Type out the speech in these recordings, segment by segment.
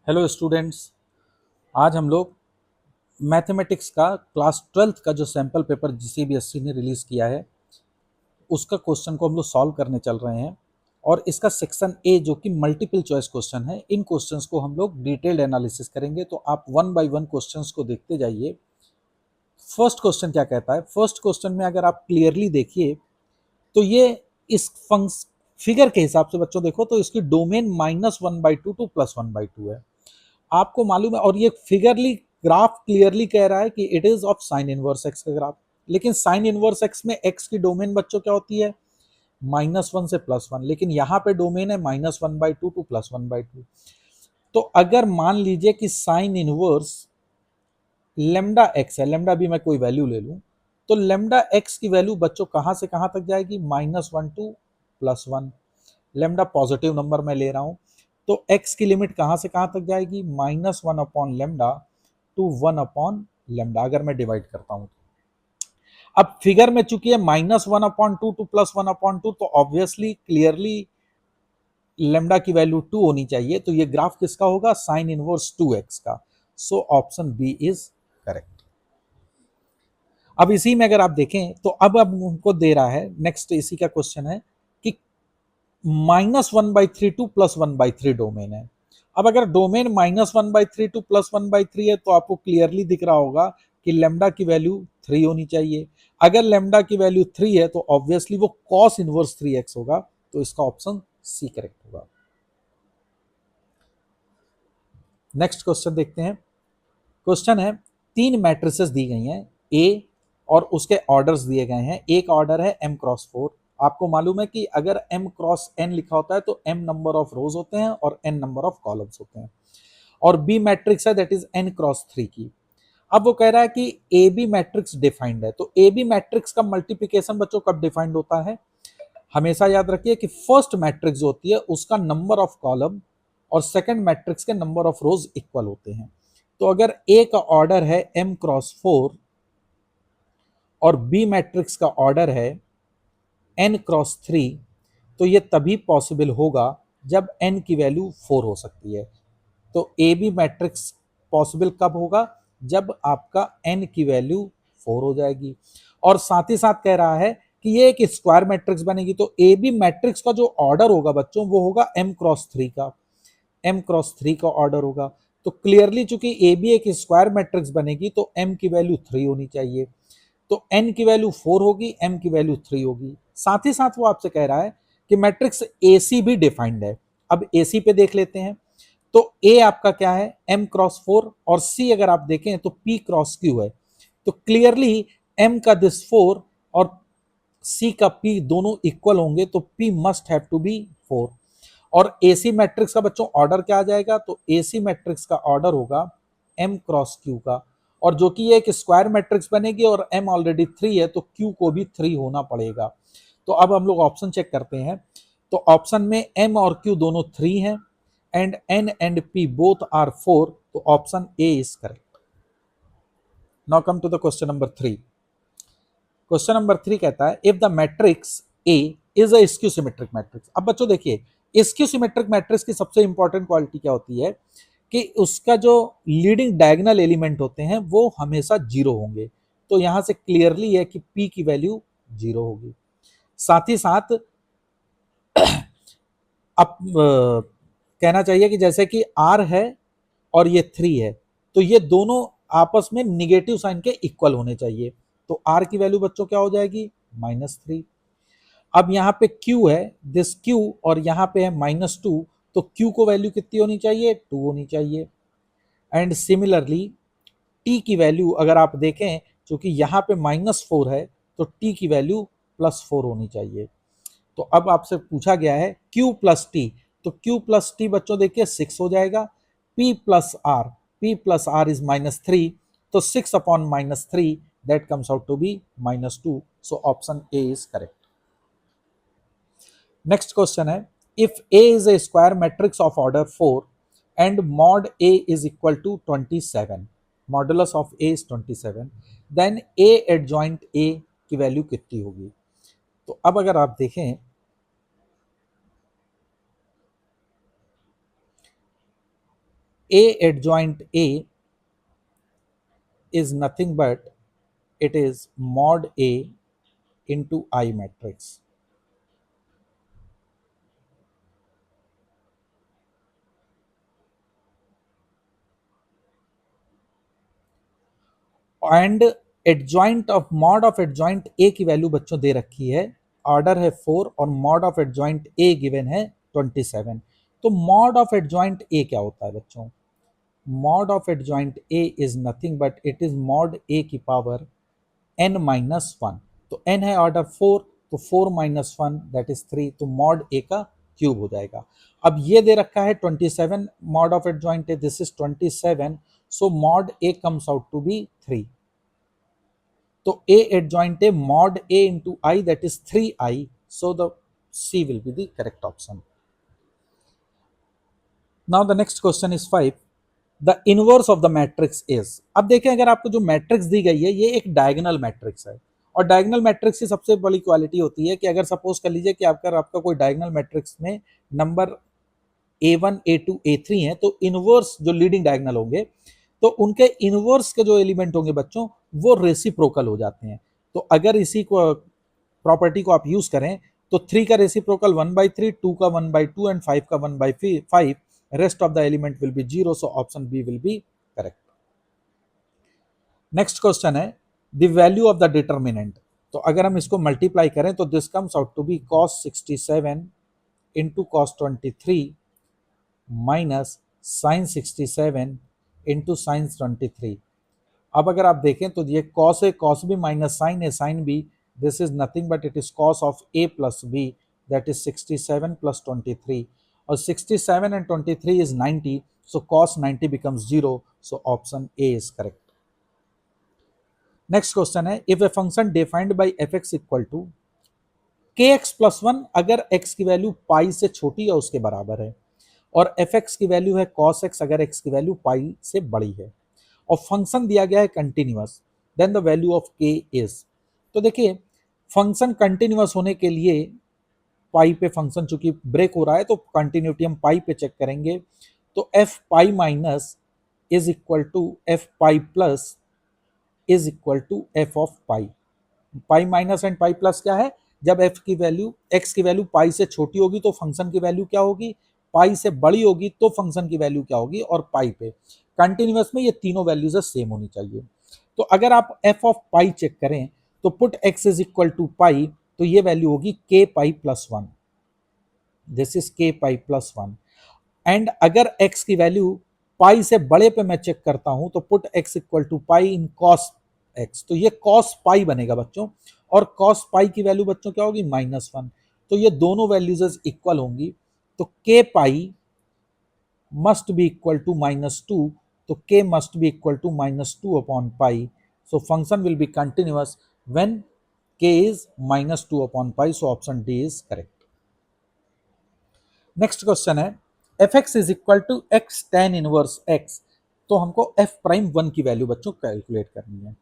Hello students. आज हम लोग मैथमेटिक्स का क्लास 12th का जो सैम्पल पेपर सीबीएसई ने रिलीज़ किया है उसका क्वेश्चन को हम लोग सॉल्व करने चल रहे हैं। और इसका सेक्शन ए जो कि मल्टीपल चॉइस क्वेश्चन है, इन क्वेश्चंस को हम लोग डिटेल्ड एनालिसिस करेंगे। तो आप वन बाय वन क्वेश्चंस को देखते जाइए। फर्स्ट क्वेश्चन क्या कहता है? फर्स्ट क्वेश्चन में अगर आप क्लियरली देखिए तो ये इस फंक्स फिगर के हिसाब से बच्चों देखो तो इसकी डोमेन -1/2 टू +1/2 है। आपको मालूम है, और ये फिगरली ग्राफ क्लियरली कह रहा है कि it is of sine inverse x का ग्राफ। लेकिन साइन इनवर्स एक्स में एक्स की डोमेन बच्चों क्या होती है? -1 से +1। लेकिन यहाँ पे डोमेन है -1/2 टू +1/2। तो अगर मान लीजिए कि साइन इनवर्स लेमडा एक्स है, लेमडा भी मैं कोई वैल्यू ले लूं, तो लेमडा एक्स की वैल्यू बच्चों कहां से कहां तक जाएगी? -1 टू +1। लेमडा पॉजिटिव नंबर मैं ले रहा हूं, तो एक्स की लिमिट कहां से कहां तक जाएगी? -1 upon lambda two 1 upon lambda, अगर मैं डिवाइड करता हूं। अब फिगर में चूंकि है -1/2 टू +1/2, तो ऑब्वियसली क्लियरली लेमडा की वैल्यू 2 होनी चाहिए। तो ये ग्राफ किसका होगा? साइन इनवर्स 2x का। So option B is correct. अब इसी में अगर आप देखें तो अब उनको दे रहा है, नेक्स्ट इसी का क्वेश्चन है कि -1/3 टू +1/3 डोमेन है। अब अगर डोमेन -1/3 टू +1/3 है तो आपको क्लियरली दिख रहा होगा कि लेमडा की वैल्यू 3 होनी चाहिए। अगर लेमडा की वैल्यू 3 है तो ऑब्वियसली वो cos इनवर्स 3x होगा। तो इसका ऑप्शन सी करेक्ट होगा। नेक्स्ट क्वेश्चन देखते हैं। क्वेश्चन है, तीन मैट्रिसेस दी गई हैं ए, और उसके ऑर्डर्स दिए गए हैं। एक ऑर्डर है m×4। आपको मालूम है कि अगर m×n लिखा होता है तो m नंबर ऑफ रोज होते हैं और n नंबर ऑफ कॉलम्स होते हैं। और बी मैट्रिक्स है, दैट इज n×3 की। अब वो कह रहा है कि ए बी मैट्रिक्स डिफाइंड है। तो ए बी मैट्रिक्स का मल्टीप्लीकेशन बच्चों कब डिफाइंड होता है? हमेशा याद रखिए कि फर्स्ट मैट्रिक्स जो होती है उसका नंबर ऑफ कॉलम और सेकंड मैट्रिक्स के नंबर ऑफ रोज इक्वल होते हैं। तो अगर ए का ऑर्डर है m×4 और बी मैट्रिक्स का ऑर्डर है n×3, तो ये तभी पॉसिबल होगा जब n की वैल्यू 4 हो सकती है। तो ए बी मैट्रिक्स पॉसिबल कब होगा? जब आपका n की वैल्यू 4 हो जाएगी। और साथ ही साथ कह रहा है कि ये एक स्क्वायर मैट्रिक्स बनेगी। तो ए बी मैट्रिक्स का जो ऑर्डर होगा बच्चों वो होगा m×3 का, m×3 का ऑर्डर होगा। तो क्लियरली चूंकि ए बी एक स्क्वायर मैट्रिक्स बनेगी तो m की वैल्यू 3 होनी चाहिए। तो n की वैल्यू 4 होगी, m की वैल्यू 3 होगी। साथ ही साथ वो आपसे कह रहा है कि मैट्रिक्स AC भी डिफाइंड है। अब AC पे देख लेते हैं। तो A आपका क्या है? m×4, और C अगर आप देखें तो p×q है। तो क्लियरली m का दिस 4 और C का p दोनों इक्वल होंगे, तो p must have to be 4। और AC मैट्रिक्स का बच्चों ऑर्डर क्या आ जाएगा? तो AC मैट्रिक्स का ऑर्डर होगा m×q का। और जो कि ये एक स्क्वायर मैट्रिक्स बनेगी और m ऑलरेडी 3 है तो q को भी 3 होना पड़ेगा। तो अब हम लोग ऑप्शन चेक करते हैं। तो ऑप्शन में m और q दोनों 3 हैं and n and p both are 4। तो option A is correct. Now come to the question number 3। Question number 3 कहता है, if the matrix A is a skew symmetric matrix. अब बच्चों देखिए, स्क्यू सिमेट्रिक मैट्रिक्स की सबसे इंपॉर्टेंट क्वालिटी क्या होती है कि उसका जो लीडिंग डायगोनल एलिमेंट होते हैं वो हमेशा जीरो होंगे। तो यहां से क्लियरली है कि p की वैल्यू जीरो होगी। साथ ही साथ अब कहना चाहिए कि जैसे कि r है और ये 3 है, तो ये दोनों आपस में निगेटिव साइन के इक्वल होने चाहिए। तो r की वैल्यू बच्चों क्या हो जाएगी? -3। अब यहाँ पे q है, दिस q, और यहाँ पे है -2। तो q को वैल्यू कितनी होनी चाहिए? 2 होनी चाहिए। एंड सिमिलरली t की वैल्यू अगर आप देखें, क्योंकि यहाँ पे -4 है तो t की वैल्यू +4 होनी चाहिए। तो अब आपसे पूछा गया है q प्लस टी। तो q प्लस टी बच्चों देखिए 6 हो जाएगा। p plus R, p plus R is -3। तो 6 upon -3 that comes out to be -2। So option A is correct. Next question है, if a is a square matrix of order 4 and mod a is equal to 27, modulus of a is 27, then a adjoint a की value कितनी होगी? तो अब अगर आप देखें, A adjoint A is nothing but it is mod A into I matrix. And adjoint of mod of adjoint ए की value बच्चों दे रखी है, ऑर्डर है 4 और mod of adjoint A given है 27। तो मॉड ऑफ एडजॉइंट ए क्या होता है बच्चों? Mod of adjoint A is nothing but it is mod A की पावर n माइनस वन। तो n है ऑर्डर 4, तो 4 माइनस वन दैट इज 3, तो मॉड ए का क्यूब हो जाएगा। अब ये दे रखा है 27 mod of adjoint A, this is 27, so mod A comes out to be 3। तो A adjoint A mod A into I, that is 3I. So the C will be the correct option. Now the next question is 5. The inverse of the matrix is, अब देखें अगर आपको जो matrix दी गई है ये एक डायगोनल मैट्रिक्स है, और डायगोनल मैट्रिक्स की सबसे बड़ी क्वालिटी होती है कि अगर सपोज कर लीजिए कि आपका कोई डायगोनल मैट्रिक्स में नंबर A1 A2 A3 है, तो इनवर्स जो लीडिंग डायगोनल होंगे तो उनके इनवर्स के जो एलिमेंट होंगे बच्चों वो रेसिप्रोकल हो जाते हैं। तो अगर इसी को प्रॉपर्टी को आप यूज करें तो 3 का रेसिप्रोकल 1/3, 2 का 1/2 एंड 5 का 1/5, rest of the element will be 0, so option B will be correct. Next question है the value of the determinant. तो अगर हम इसको मल्टीप्लाई करें तो this comes out to be cos 67 into cos 23 minus sine 67 into sine 23। अब अगर आप देखें तो ये cos है, cos भी माइनस साइन है, साइन भी, this is nothing but it is cos of a plus b, that is 67 plus 23, और 67 and 23 is 90, so cos 90 becomes 0, so option A is correct. Next question है if a function defined by fx equal to kx plus one, अगर x की value pi से छोटी या उसके बराबर है, और fx की वैल्यू है cos x अगर x की वैल्यू पाई से बड़ी है, और फंक्शन दिया गया है continuous, then the value of k is. तो देखिए फंक्शन कंटिन्यूअस होने के लिए पाई पे फंक्शन चूंकि ब्रेक हो रहा है तो कंटिन्यूटी हम पाई पे चेक करेंगे, तो f pi minus is equal to f pi plus is equal to f of pi. Pi minus and pi plus क्या है, जब f की वैल्यू x की वैल्यू पाई से छोटी होगी तो फंक्शन की वैल्यू क्या होगी, पाई से बड़ी होगी तो फंक्शन की वैल्यू क्या होगी, और पाई पे कंटिन्यूअस में ये तीनों वैल्यूज सेम होनी चाहिए। तो अगर आप f ऑफ पाई चेक करें तो put x is equal to pi, तो ये वैल्यू होगी k pi plus one, this is k pi plus one. And अगर x की वैल्यू पाई से बड़े पे मैं चेक करता हूं तो put x equal to pi in cos x, तो ये cos पाई बनेगा बच्चों, और cos पाई की वैल्यू बच्चों क्या होगी माइनस वन, तो ये दोनों वैल्यूज इक्वल होंगी, तो k pi must be equal to minus two, तो k must be equal to minus two upon pi, so function will be continuous when k is minus two upon pi, so option D is correct. Next question है F x is equal to X tan inverse X, तो हमको F prime one की value बच्चों calculate करनी है।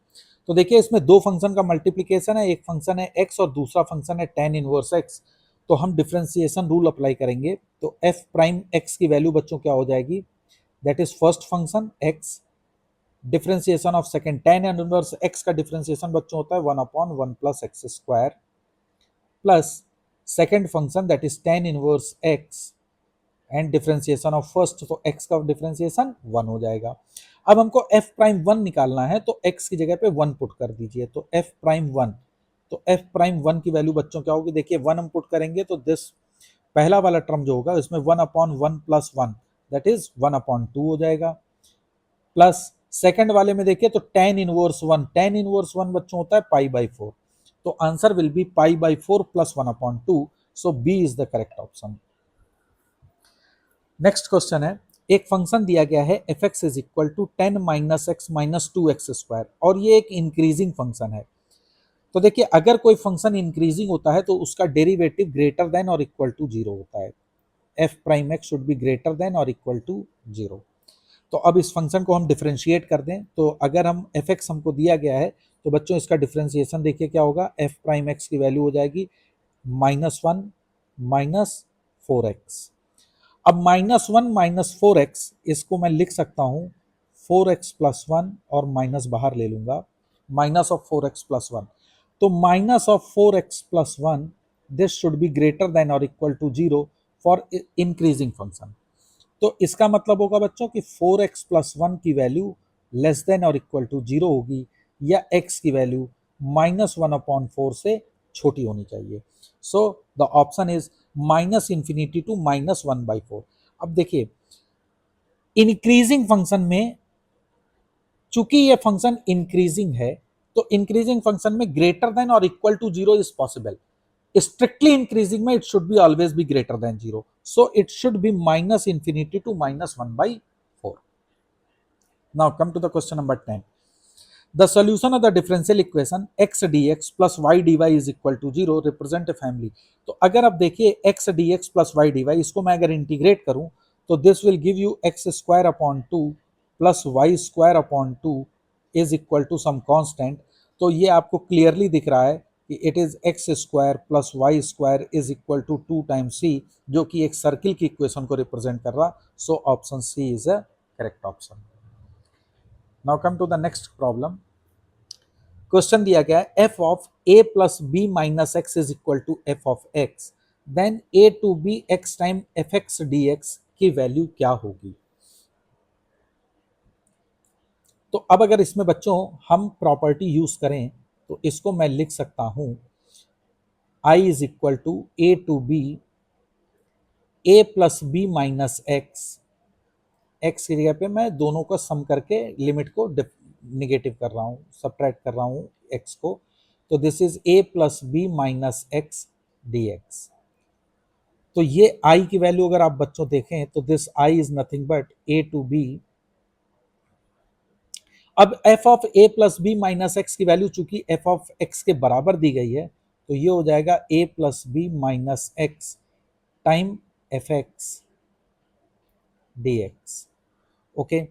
तो देखिए इसमें दो फंक्शन का मल्टीप्लीकेशन है, एक फंक्शन है एक्स और दूसरा फंक्शन है टेन इनवर्स एक्स, तो हम डिफ्रेंसिएशन रूल अप्लाई करेंगे, तो एफ प्राइम एक्स की वैल्यू बच्चों क्या हो जाएगी, that is first function x, differentiation of second ten inverse x का डिफ्रेंसिएशन बच्चों होता है one upon one plus x square, plus second function that is ten inverse X and differentiation of first, तो x का differentiation 1 हो जाएगा। अब हमको f प्राइम 1 निकालना है, तो x की जगह पे 1 पुट कर दीजिए, तो f प्राइम 1, तो f प्राइम 1 की वैल्यू बच्चों क्या होगी, देखिए 1 हम पुट करेंगे तो दिस पहला वाला टर्म जो होगा इसमें 1 upon 1 plus 1 that is 1 upon 2 हो जाएगा, प्लस सेकंड वाले में देखिए तो टेन इनवर्स 1, टेन इनवर्स 1 बच्चों होता है पाई बाई 4, तो answer will be pi by 4 plus 1 upon 2, so B is the correct option. Next question है एक फंक्शन दिया गया है F x is equal to ten minus x minus two x square, और ये एक इंक्रीजिंग फंक्शन है। तो देखिए अगर कोई फंक्शन इंक्रीजिंग होता है तो उसका डेरिवेटिव ग्रेटर देन और इक्वल टू जीरो होता है, F prime x should be greater than और इक्वल टू जीरो। तो अब इस फंक्शन को हम डिफ्रेंशिएट कर दें, तो अगर हम एफ एक्स हमको दिया गया है तो बच्चों इसका डिफ्रेंशिएशन देखिए क्या होगा, एफ प्राइम एक्स की वैल्यू हो जाएगी minus one minus four x, अब -1 - 4x इसको मैं लिख सकता हूं 4x+1 और माइनस बाहर ले लूंगा, -4x+1। तो -4x+1 this should be greater than और equal to 0 for increasing function. तो इसका मतलब होगा बच्चों कि 4x+1 की वैल्यू लेस देन और इक्वल टू 0 होगी, या x की वैल्यू -1/4 से छोटी होनी चाहिए। So the option is -∞ to -1/4। अब देखिए इंक्रीजिंग फंक्शन में, चूंकि ये फंक्शन इंक्रीजिंग है, तो इंक्रीजिंग फंक्शन में ग्रेटर देन और equal to 0 is possible. strictly increasing में it should be always be greater than 0, so it should be -∞ to -1/4. Now come to the question number 10. The solution of the differential equation x dx plus y dy is equal to 0 represent a family. तो अगर आप देखिए x dx plus y dy इसको मैं अगर integrate करूं तो this will give you x square upon 2 plus y square upon 2 is equal to some constant. तो ये आपको क्लियरली दिख रहा है कि it is x square plus y square is equal to 2 times c, जो कि एक सर्किल की इक्वेशन को रिप्रेजेंट कर रहा। So option C is a correct option. Now come to the next problem. Question दिया गया है f of A plus B minus x is equal to f of x, then a to b x time F x D x की वैल्यू क्या होगी। तो अब अगर इसमें बच्चों हम प्रॉपर्टी यूज करें तो इसको मैं लिख सकता हूं I is equal to a to b a plus B minus x, x की जगह पे मैं दोनों का सम करके लिमिट को निगेटिव कर रहा हूँ, सब्ट्रैक्ट कर रहा हूँ एक्स को। तो this is a plus B minus x D x. तो ये आई की वैल्यू अगर आप बच्चों देखें तो this I is nothing but A to B. अब F of A plus B minus X की वैल्यू चूंकि एफ ऑफ एक्स के बराबर दी गई है तो ये हो जाएगा A plus B minus X time F x D X. Okay,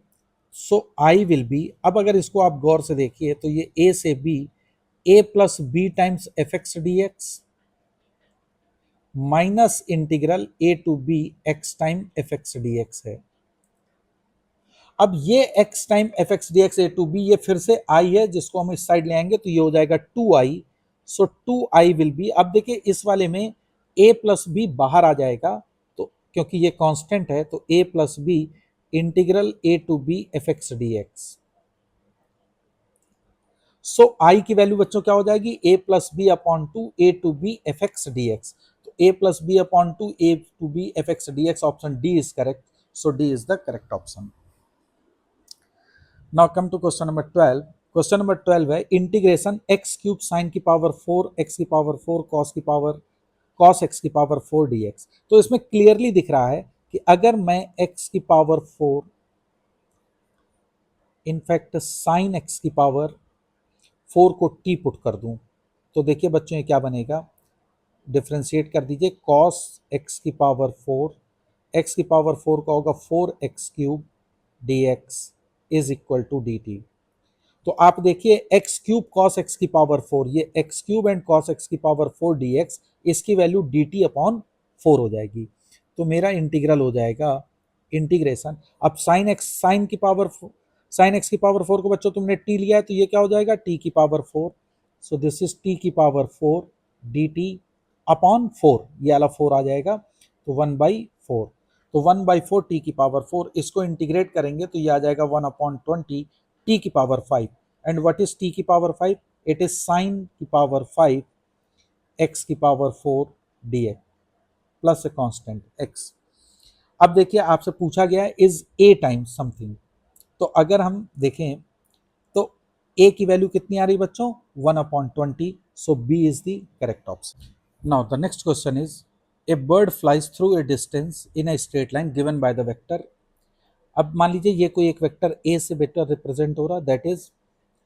so I will be, अब अगर इसको आप गौर से देखिए तो ये ए से b, a plus b times f x D x minus integral a to b x time F x D x है। अब ये x time F x D x a to b ये फिर से i है, जिसको हम इस साइड ले आएंगे तो ये हो जाएगा 2i। So 2i will be, अब देखिए इस वाले में a प्लस बी बाहर आ जाएगा, तो क्योंकि ये कांस्टेंट है तो a plus b integral a to b f x D x. So i की वैल्यू बच्चों क्या हो जाएगी a plus b upon two a to b f x D x. तो a plus b upon two a to b f x D x, option D is correct. So D is the correct option. Now come to question number 12. Question number 12 है integration x cube sign की power 4 x की power 4 cos की power cos x की power 4 dx। तो इसमें clearly दिख रहा है कि अगर मैं एक्स की पावर 4 इनफैक्ट साइन एक्स की पावर 4 को टी पुट कर दूं तो देखिए बच्चों ये क्या बनेगा, डिफ्रेंशिएट कर दीजिए कॉस एक्स की पावर 4, एक्स की पावर 4 का होगा 4x cube d x is equal to d t. तो आप देखिए एक्स क्यूब कॉस एक्स की पावर 4, ये x cube and cos x की पावर 4 डी एक्स, इसकी वैल्यू डी टी अपॉन 4 हो जाएगी। तो मेरा इंटीग्रल हो जाएगा इंटीग्रेशन, अब साइन एक्स की पावर 4 को बच्चों तुमने टी लिया है तो ये क्या हो जाएगा टी की power 4। So this is T की पावर 4 डी टी अपॉन 4, ये वाला 4 आ जाएगा तो 1/4। तो 1/4 टी की पावर 4, इसको इंटीग्रेट करेंगे तो ये आ जाएगा 1/20 टी की power 5। And what is T की पावर 5? इट इज साइन की पावर 5 एक्स की power 4 d x plus a constant x. अब देखिए आपसे पूछा गया है इज ए टाइम्स समथिंग, तो अगर हम देखें तो ए की वैल्यू कितनी आ रही बच्चों 1/20। So B is the correct option. Now the next question is a bird flies through a distance in a straight line given by the vector. अब मान लीजिए ये कोई एक वेक्टर ए से वेक्टर रिप्रेजेंट हो रहा, that is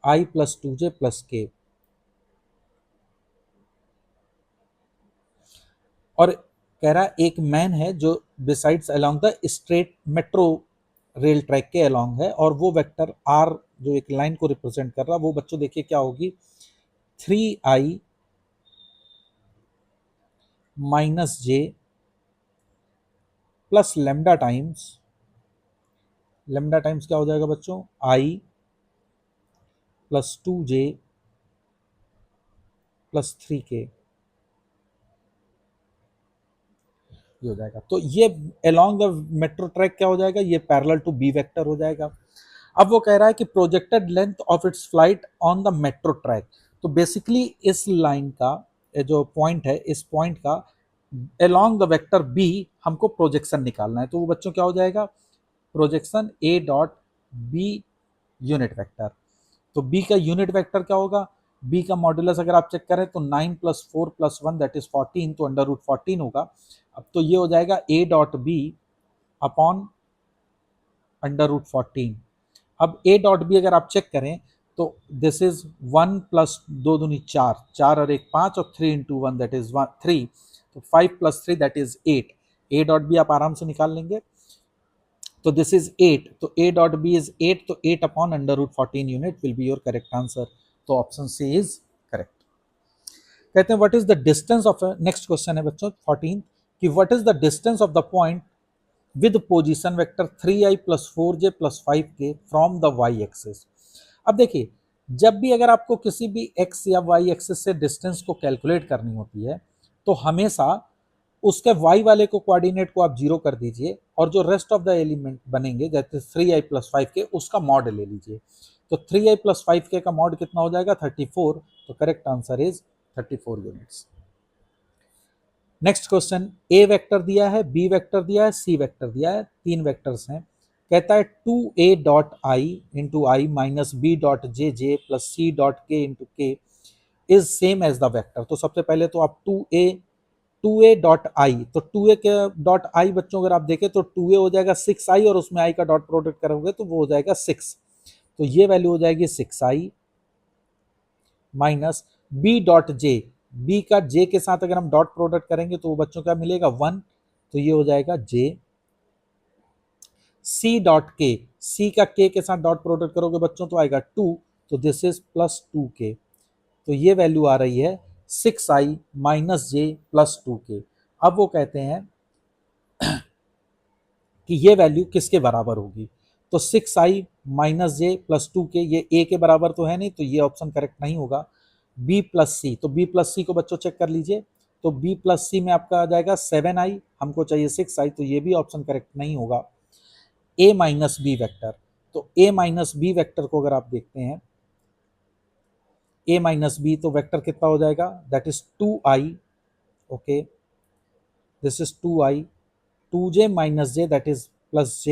i plus 2j plus के, और कह रहा एक मैन है जो besides along the straight metro rail track के अलोंग है, और वो वेक्टर आर जो एक लाइन को रिप्रेजेंट कर रहा, वो बच्चों देखिए क्या होगी 3i माइनस जे प्लस लेमडा टाइम्स क्या हो जाएगा बच्चों, आई प्लस 2j प्लस 3k, ये हो जाएगा। तो ये अलोंग द मेट्रो ट्रैक क्या हो जाएगा, ये पैरेलल टू बी वेक्टर हो जाएगा। अब वो कह रहा है कि projected length of its flight on the metro track, तो बेसिकली इस लाइन का जो पॉइंट है, इस पॉइंट का अलोंग द वेक्टर बी हमको प्रोजेक्शन निकालना है। तो वो बच्चों क्या हो जाएगा, projection A dot B unit vector. तो बी का यूनिट वेक्टर क्या होगा, बी का मॉड्यूलस अगर आप चेक करें तो 9 प्लस 4 प्लस 1 दैट इज 14, तो अंडर रूट 14 होगा। अब तो ये हो जाएगा A dot B upon under root 14। अब ए डॉट बी अगर आप चेक करें तो दिस इज 1 प्लस 2 दूनी 4, 4 और 1 5, और 3 इंटू 1 दैट इज 3, तो 5 plus 3 that is 8। A dot B आप आराम से निकाल लेंगे, तो दिस इज 8, तो ए डॉट बी इज 8, तो 8 upon under root 14 unit will be your correct answer. तो ऑप्शन सी इज करेक्ट। कहते हैं what is the distance of, next question है बच्चों 14, कि what is the distance of the point with position vector 3i plus 4j plus 5k from the Y axis. अब देखिए, जब भी अगर आपको किसी भी एक्स या वाई एक्सिस से डिस्टेंस को कैलकुलेट करनी होती है, तो हमेशा उसके वाई वाले को कोऑर्डिनेट को आप जीरो कर दीजिए, और जो रेस्ट ऑफ द एलिमेंट बनेंगे जैसे 3i प्लस 5k उसका मॉड ले लीजिए। तो 3i प्लस 5k का मॉड कितना हो जाएगा, 34। तो correct answer is 34 units. Next question, A vector दिया है, बी वेक्टर दिया है, सी वेक्टर दिया है, तीन वेक्टर्स हैं। कहता है 2a dot I into I minus B dot J J plus C dot K into K is same as the vector. तो सबसे पहले तो आप 2a डॉट आई, तो 2a के डॉट आई बच्चों अगर आप देखें तो 2a हो जाएगा 6i, और उसमें आई का डॉट प्रोडक्ट करोगे तो वो हो जाएगा 6, तो ये वैल्यू हो जाएगी 6i minus B dot J, B का जे के साथ अगर हम डॉट प्रोडक्ट करेंगे तो वो बच्चों क्या मिलेगा 1, तो ये हो जाएगा जे। सी डॉट के, सी का के साथ डॉट प्रोडक्ट करोगे बच्चों तो आएगा 2, तो दिस इज प्लस 2k, तो ये वैल्यू आ रही है 6i माइनस जे प्लस 2k। अब वो कहते हैं कि ये वैल्यू किसके बराबर होगी, तो 6i माइनस जे प्लस 2k, ये ए के बराबर तो है नहीं, तो ये ऑप्शन करेक्ट नहीं होगा। बी प्लस सी, तो बी प्लस सी को बच्चों चेक कर लीजिए, तो बी प्लस सी में आपका आ जाएगा 7i, हमको चाहिए 6i, तो ये भी ऑप्शन करेक्ट नहीं होगा। ए माइनस बी वेक्टर, तो ए माइनस बी वेक्टर को अगर आप देखते हैं, ए माइनस बी, तो वेक्टर कितना हो जाएगा, that is 2i, okay, this is 2i, 2j minus J that is plus j,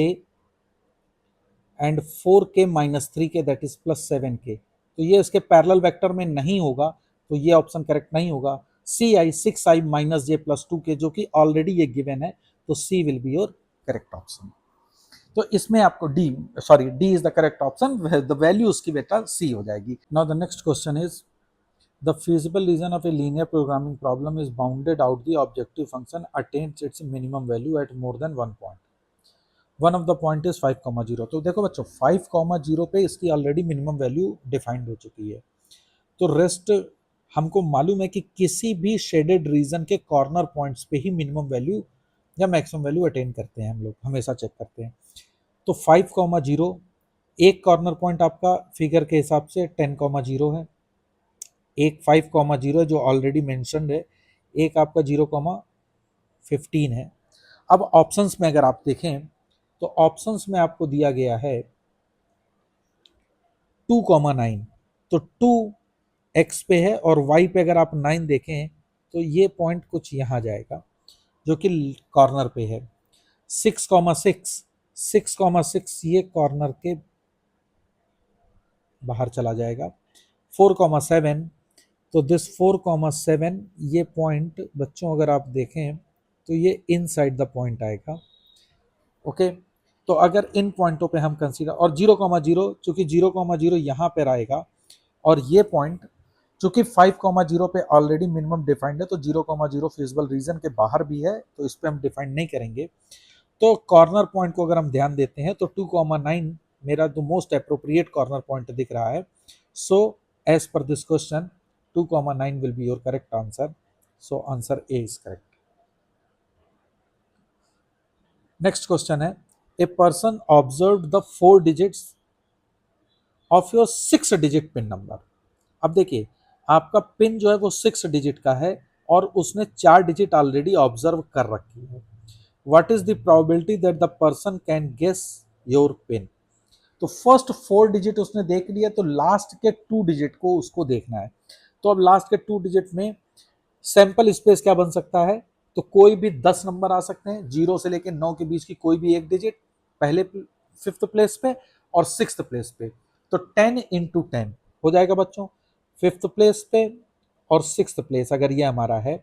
and 4k minus 3k that is plus 7k, तो ये इसके पैरेलल वेक्टर में नहीं होगा, तो ये ऑप्शन करेक्ट नहीं होगा। सी आई 6i माइनस जे प्लस 2k जो कि ऑलरेडी ये गिवन है, तो C will be your correct option. तो इसमें आपको D, sorry D is the correct option, the value उसकी बेटा सी हो जाएगी। Now the next question is the feasible region of a linear programming problem is bounded out the objective function attains its minimum value at more than one point, one of the point is 5,0। तो देखो बच्चों 5,0 पे इसकी already minimum value defined हो चुकी है, तो rest हमको मालूम है कि किसी भी शेडेड रीजन के कॉर्नर पॉइंट्स पे ही मिनिमम वैल्यू या मैक्सिमम वैल्यू अटेन करते हैं, हम लोग हमेशा चेक करते हैं। तो 5,0, एक कॉर्नर पॉइंट आपका फिगर के हिसाब से 10,0 है, एक 5,0 है जो ऑलरेडी मैंशनड है, एक आपका 0,15 है। अब ऑप्शंस में अगर आप देखें तो ऑप्शंस में आपको दिया गया है 2,9, तो 2 एक्स पे है, और वाई पे अगर आप 9 देखें तो ये पॉइंट कुछ यहाँ जाएगा जो कि कॉर्नर पे है। 6,6, 6,6 ये कॉर्नर के बाहर चला जाएगा। 4,7, तो दिस 4,7 ये पॉइंट बच्चों अगर आप देखें तो ये इनसाइड द पॉइंट आएगा, ओके। तो अगर इन पॉइंटों पे हम कंसीडर, और 0,0 चूंकि 0,0 यहाँ पर आएगा, और ये पॉइंट चूंकि 5,0 पे ऑलरेडी मिनिमम डिफाइंड है, तो 0,0 फिजिबल रीजन के बाहर भी है, तो इस पे हम डिफाइंड नहीं करेंगे। तो कॉर्नर पॉइंट को अगर हम ध्यान देते हैं तो 2,9 मेरा the most appropriate corner point दिख रहा है। So as per this question 2,9 will be your correct answer, so answer A is correct. Next question है, a person observe the 4 digits of your 6 digit pin number. अब देखिए, आपका pin जो है वो 6 डिजिट का है और उसने 4 डिजिट ऑलरेडी ऑब्जर्व कर रखी है। What is the probability that the person can guess your PIN. तो फर्स्ट 4 डिजिट उसने देख लिया, तो लास्ट के 2 डिजिट को उसको देखना है। तो अब लास्ट के 2 डिजिट में सैंपल स्पेस क्या बन सकता है, तो कोई भी 10 नंबर आ सकते हैं, 0 से लेकर 9 के बीच की कोई भी एक डिजिट पहले 5th प्लेस पे और 6th प्लेस पे। तो 10 × 10 हो जाएगा बच्चों, 5th प्लेस पे और 6th प्लेस अगर ये हमारा है,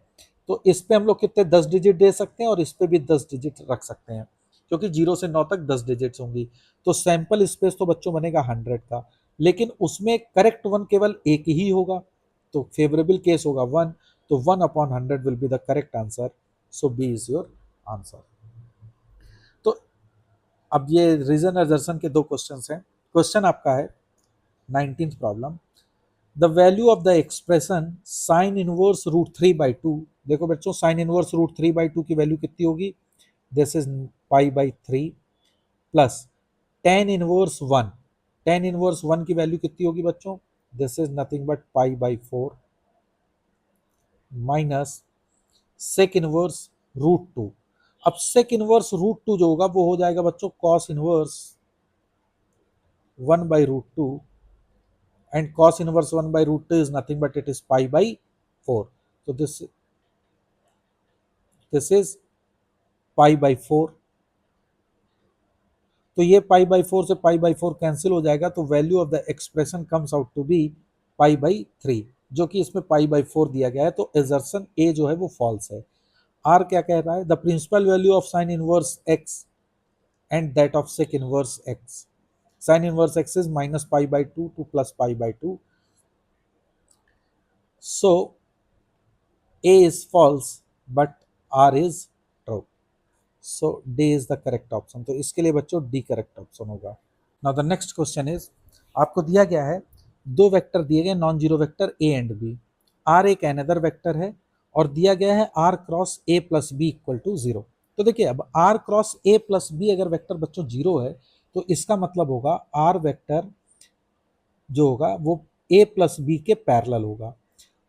तो इस पे हम लोग कितने 10 डिजिट दे सकते हैं और इस पे भी 10 डिजिट रख सकते हैं, क्योंकि 0 से 9 तक 10 डिजिट्स होंगी। तो सैंपल स्पेस तो बच्चों बनेगा 100 का, लेकिन उसमें करेक्ट वन केवल एक ही होगा, तो फेवरेबल केस होगा 1। तो 1/100 will be the correct answer, so B is your answer. तो अब ये रीजन असर्शन के 2 क्वेश्चंस हैं। क्वेश्चन आपका है 19th problem, the value of the expression sine inverse √3/2। देखो बच्चों, साइन इनवर्स √3/2 की वैल्यू कितनी होगी, this is π/3 plus tan 1 tan 1 की वैल्यू कितनी होगी बच्चों, this is nothing but π/4 minus sec inverse √2। अब सेक इनवर्स √2 जो होगा वो हो जाएगा बच्चों cos inverse 1/√2, and cos inverse 1/√2 is nothing but it is π/4. So this is π/4। तो ये π/4 से π/4 कैंसिल हो जाएगा, तो value of the expression comes out to be π/3, जो कि इसमें π/4 दिया गया है। तो एजर्सन ए जो है वो फॉल्स है। आर क्या कह रहा है, the principal value of sine inverse X and that of sec inverse X. Sine inverse X is -π/2 to +π/2, so A is false but R is true, so D is the correct option। तो इसके लिए बच्चों D correct option होगा। Now the next question is, आपको दिया गया है 2 vector दिए गए, non zero vector A and B। R एक एनदर वेक्टर है और दिया गया है R cross A plus B equal to 0। तो देखिए, अब R cross A plus B अगर वेक्टर बच्चों 0 है, तो इसका मतलब होगा R वेक्टर जो होगा वो A प्लस बी के पैरेलल होगा।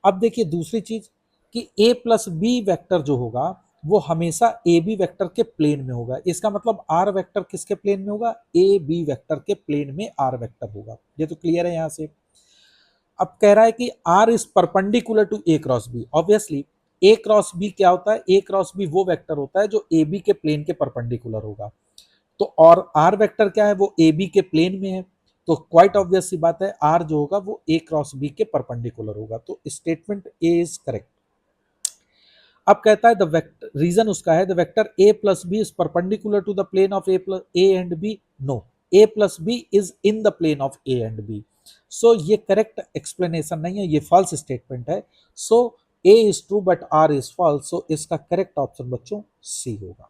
अब देखिए दूसरी चीज कि A प्लस बी वेक्टर जो होगा वो हमेशा ए बी वेक्टर के प्लेन में होगा। इसका मतलब आर वेक्टर किसके प्लेन में होगा, ए बी वेक्टर के प्लेन में आर वेक्टर होगा। ये तो क्लियर है यहां से। अब कह रहा है कि R is perpendicular to A cross B. Obviously A cross B क्या होता है, ए क्रॉस बी वो वेक्टर होता है जो ए बी के प्लेन के परपेंडिकुलर होगा। तो और आर वेक्टर क्या है, वो ए बी के प्लेन में है। तो क्वाइट ऑब्वियस सी बात है, आर जो होगा वो ए क्रॉस बी के परपेंडिकुलर होगा। तो स्टेटमेंट ए इज करेक्ट। अब कहता है द वेक्टर, रीजन उसका है the vector A plus B is perpendicular to the plane of A and B. No, A plus B is in the plane of A and B. So ये correct explanation नहीं है, ये false statement है। So A is true but R is false, so इसका correct option बच्चों सी होगा।